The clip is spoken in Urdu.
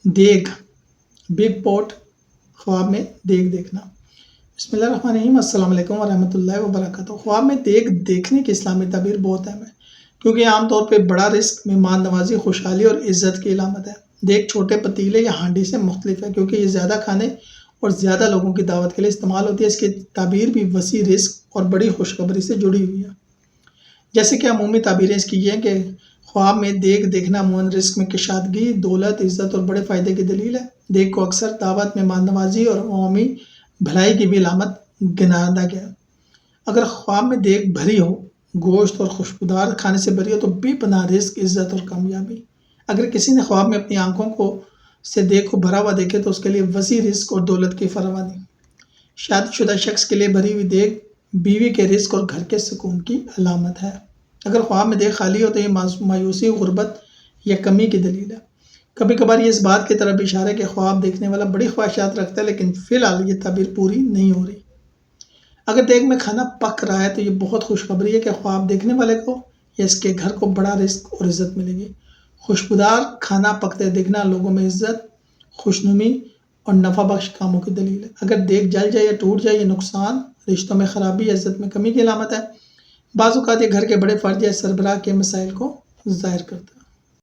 دیگ، بگ پوٹ، خواب میں دیگ دیکھنا۔ بسم اللہ الرحمن الرحیم، السلام علیکم ورحمۃ اللہ وبرکاتہ۔ خواب میں دیگ دیکھنے کی اسلامی تعبیر بہت اہم ہے، کیونکہ عام طور پہ بڑا رزق، مہمان نوازی، خوشحالی اور عزت کی علامت ہے۔ دیگ چھوٹے پتیلے یا ہانڈی سے مختلف ہے، کیونکہ یہ زیادہ کھانے اور زیادہ لوگوں کی دعوت کے لیے استعمال ہوتی ہے۔ اس کی تعبیر بھی وسیع رزق اور بڑی خوشخبری سے جڑی ہوئی ہے۔ جیسے کہ عمومی تعبیریں اس کی یہ ہیں کہ خواب میں دیگ دیکھنا عموماً رزق میں کشادگی، دولت، عزت اور بڑے فائدے کی دلیل ہے۔ دیگ کو اکثر دعوت، مہمان نوازی اور عوامی بھلائی کی بھی علامت گنایا گیا ہے۔ اگر خواب میں دیگ بھری ہو، گوشت اور خوشبودار کھانے سے بھری ہو، تو بے پناہ رزق، عزت اور کامیابی۔ اگر کسی نے خواب میں اپنی آنکھوں سے دیگ کو بھرا ہوا دیکھے تو اس کے لیے وسیع رزق اور دولت کی فراوانی۔ شادی شدہ شخص کے لیے بھری ہوئی دیگ بیوی کے رزق اور گھر کے سکون کی علامت ہے۔ اگر خواب میں دیگ خالی ہو تو یہ مایوسی، غربت یا کمی کی دلیل ہے۔ کبھی کبھار یہ اس بات کی طرف اشارہ ہے کہ خواب دیکھنے والا بڑی خواہشات رکھتا ہے، لیکن فی الحال یہ تعبیر پوری نہیں ہو رہی۔ اگر دیگ میں کھانا پک رہا ہے تو یہ بہت خوشخبری ہے کہ خواب دیکھنے والے کو یا اس کے گھر کو بڑا رزق اور عزت ملے گی۔ خوشبودار کھانا پکتے دیکھنا لوگوں میں عزت، خوشنمی اور نفع بخش کاموں کی دلیل ہے۔ اگر دیگ جل جائے یا ٹوٹ جائے، یہ نقصان، رشتوں میں خرابی یا عزت میں کمی کی علامت ہے۔ بعض اوقات یہ گھر کے بڑے فرد یا سربراہ کے مسائل کو ظاہر کرتا ہے۔